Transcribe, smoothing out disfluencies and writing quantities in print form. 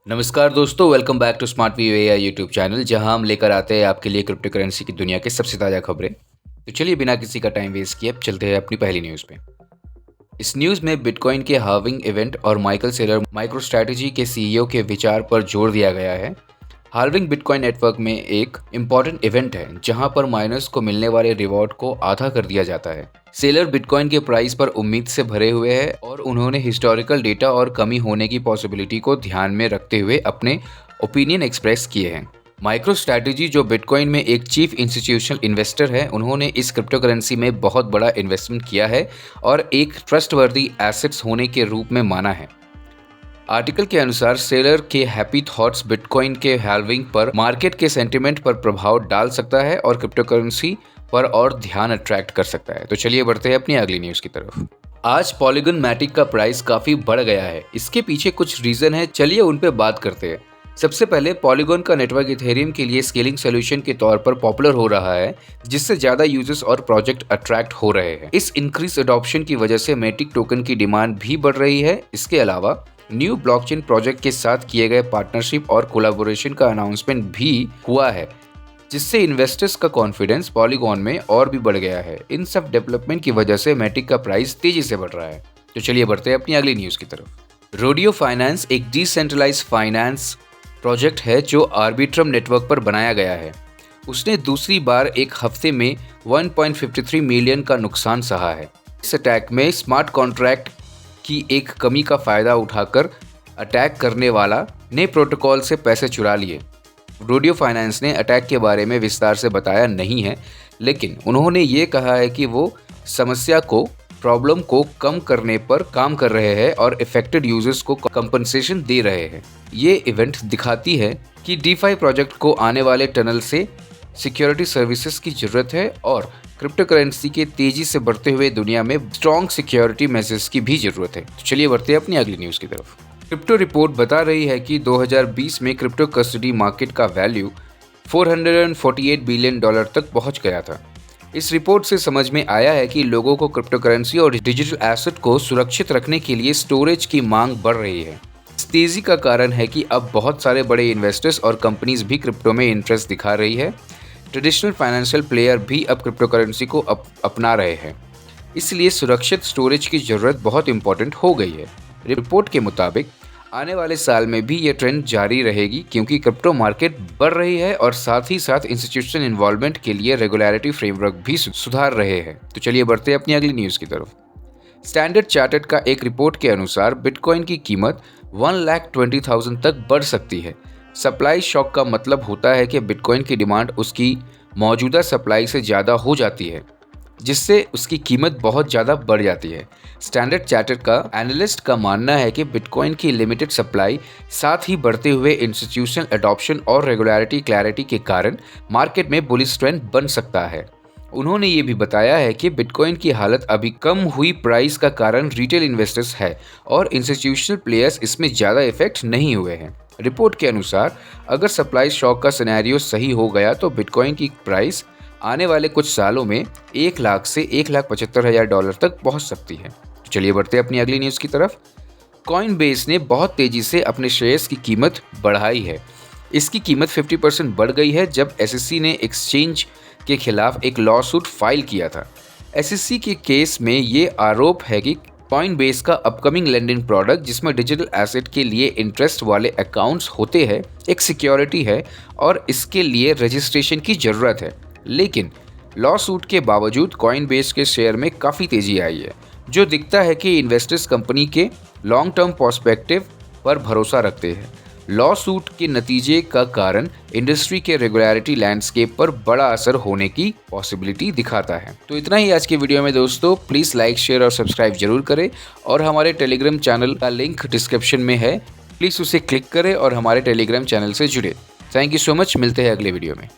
नमस्कार दोस्तों, welcome back to Smart V AI YouTube channel, जहां हम लेकर आते हैं आपके लिए क्रिप्टो करेंसी की दुनिया के सबसे ताज़ा खबरें। तो चलिए बिना किसी का टाइम वेस्ट किए अब चलते हैं अपनी पहली न्यूज़ पे। इस न्यूज़ में बिटकॉइन के हार्विंग इवेंट और माइकल सेलर माइक्रो स्ट्रैटेजी के सीईओ के विचार पर जोर दिया गया है। हार्विंग बिटकॉइन नेटवर्क में एक इम्पॉर्टेंट इवेंट है जहां पर माइनर्स को मिलने वाले रिवॉर्ड को आधा कर दिया जाता है। सेलर बिटकॉइन के प्राइस पर उम्मीद से भरे हुए हैं और उन्होंने हिस्टोरिकल डेटा और कमी होने की पॉसिबिलिटी को ध्यान में रखते हुए अपने ओपिनियन एक्सप्रेस किए हैं। माइक्रो स्ट्रैटेजी, जो बिटकॉइन में एक चीफ इंस्टीट्यूशनल इन्वेस्टर है, उन्होंने इस क्रिप्टो करेंसी में बहुत बड़ा इन्वेस्टमेंट किया है और एक ट्रस्टवर्दी एसेट्स होने के रूप में माना है। आर्टिकल के अनुसार सेलर के हैप्पी थॉट्स बिटकॉइन के हैल्विंग पर मार्केट के सेंटिमेंट पर प्रभाव डाल सकता है और क्रिप्टो करेंसी पर और ध्यान अट्रैक्ट कर सकता है। तो चलिए बढ़ते हैं अपनी अगली न्यूज़ की तरफ। आज पॉलीगन मैटिक का प्राइस काफ़ी बढ़ गया है। इसके पीछे कुछ रीज़न है, चलिए उन पे बात करते हैं। सबसे पहले पॉलीगन का नेटवर्क इथेरियम के लिए स्केलिंग सोल्यूशन के तौर पर पॉपुलर हो रहा है, जिससे ज़्यादा यूजर्स और प्रोजेक्ट अट्रैक्ट हो रहे हैं। इस इंक्रीज अडॉप्शन की वजह से मैटिक टोकन की डिमांड भी बढ़ रही है। इसके अलावा न्यू ब्लॉकचेन प्रोजेक्ट के साथ किए गए पार्टनरशिप और कोलैबोरेशन का अनाउंसमेंट भी हुआ है, जिससे इन्वेस्टर्स का कॉन्फिडेंस पॉलीगॉन में और भी बढ़ गया है। इन सब डेवलपमेंट की वजह से मैटिक का प्राइस तेजी से बढ़ रहा है। तो चलिए बढ़ते हैं अपनी अगली न्यूज़ की तरफ। रोडियो फाइनेंस एक डिसेंट्रलाइज्ड फाइनेंस प्रोजेक्ट है जो आर्बिट्रम नेटवर्क पर बनाया गया है। उसने दूसरी बार एक हफ्ते में 1.53 मिलियन का नुकसान सहा है। इस अटैक में स्मार्ट कॉन्ट्रैक्ट की एक कमी का फायदा उठाकर अटैक करने वाला ने प्रोटोकॉल से पैसे चुरा लिए। रोडियो फाइनेंस ने अटैक के बारे में विस्तार से बताया नहीं है, लेकिन उन्होंने ये कहा है कि वो प्रॉब्लम को कम करने पर काम कर रहे हैं और इफेक्टेड यूजर्स को कंपनसेशन दे रहे हैं। ये इवेंट दिखाती है कि डीफाई प्रोजेक्ट को आने वाले टनल से सिक्योरिटी सर्विसेज की जरूरत है और क्रिप्टो करेंसी के तेजी से बढ़ते हुए दुनिया में स्ट्रॉन्ग सिक्योरिटी मेजर्स की भी जरूरत है। तो चलिए बढ़ते हैं अपनी अगली न्यूज़ की तरफ। क्रिप्टो रिपोर्ट बता रही है कि 2020 में क्रिप्टो कस्टडी मार्केट का वैल्यू $448 बिलियन तक पहुंच गया था। इस रिपोर्ट से समझ में आया है कि लोगों को क्रिप्टो करेंसी और डिजिटल एसेट को सुरक्षित रखने के लिए स्टोरेज की मांग बढ़ रही है। इस तेजी का कारण है कि अब बहुत सारे बड़े इन्वेस्टर्स और कंपनीज भी क्रिप्टो में इंटरेस्ट दिखा रही है। ट्रेडिशनल फाइनेंशियल प्लेयर भी अब क्रिप्टो करेंसी को अपना रहे हैं, इसलिए सुरक्षित स्टोरेज की जरूरत बहुत इंपॉर्टेंट हो गई है। रिपोर्ट के मुताबिक आने वाले साल में भी ये ट्रेंड जारी रहेगी, क्योंकि क्रिप्टो मार्केट बढ़ रही है और साथ ही साथ इंस्टीट्यूशनल इन्वॉल्वमेंट के लिए रेगुलेटरी फ्रेमवर्क भी सुधार रहे हैं। तो चलिए बढ़ते हैं अपनी अगली न्यूज़ की तरफ। स्टैंडर्ड चार्टर्ड का एक रिपोर्ट के अनुसार बिटकॉइन की कीमत 1,20,000 तक बढ़ सकती है। सप्लाई शॉक का मतलब होता है कि बिटकॉइन की डिमांड उसकी मौजूदा सप्लाई से ज़्यादा हो जाती है, जिससे उसकी कीमत बहुत ज़्यादा बढ़ जाती है। स्टैंडर्ड चार्टर्ड का एनालिस्ट का मानना है कि बिटकॉइन की लिमिटेड सप्लाई, साथ ही बढ़ते हुए इंस्टीट्यूशनल अडॉप्शन और रेगुलेटरी क्लैरिटी के कारण मार्केट में बुलिश ट्रेंड बन सकता है। उन्होंने ये भी बताया है कि बिटकॉइन की हालत अभी कम हुई प्राइस का कारण रिटेल इन्वेस्टर्स है और इंस्टीट्यूशनल प्लेयर्स इसमें ज़्यादा इफेक्ट नहीं हुए हैं। रिपोर्ट के अनुसार अगर सप्लाई शॉक का सिनेरियो सही हो गया तो बिटकॉइन की प्राइस आने वाले कुछ सालों में 1 लाख से $1,75,000 तक पहुंच सकती है। तो चलिए बढ़ते हैं अपनी अगली न्यूज़ की तरफ। कॉइनबेस ने बहुत तेज़ी से अपने शेयर्स की कीमत बढ़ाई है। इसकी कीमत 50% बढ़ गई है जब एसईसी ने एक्सचेंज के खिलाफ एक लॉ सूट फाइल किया था। एसईसी के केस में ये आरोप है कि कॉइनबेस का अपकमिंग लेंडिंग प्रोडक्ट, जिसमें डिजिटल एसेट के लिए इंटरेस्ट वाले अकाउंट्स होते हैं, एक सिक्योरिटी है और इसके लिए रजिस्ट्रेशन की ज़रूरत है। लेकिन लॉ सूट के बावजूद कॉइनबेस के शेयर में काफ़ी तेज़ी आई है, जो दिखता है कि इन्वेस्टर्स कंपनी के लॉन्ग टर्म पर्सपेक्टिव पर भरोसा रखते हैं। लॉ सूट के नतीजे का कारण इंडस्ट्री के रेगुलेटरी लैंडस्केप पर बड़ा असर होने की पॉसिबिलिटी दिखाता है। तो इतना ही आज के वीडियो में दोस्तों। प्लीज़ लाइक, शेयर और सब्सक्राइब जरूर करें और हमारे टेलीग्राम चैनल का लिंक डिस्क्रिप्शन में है, प्लीज़ उसे क्लिक करें और हमारे टेलीग्राम चैनल से जुड़े। थैंक यू सो मच, मिलते हैं अगले वीडियो में।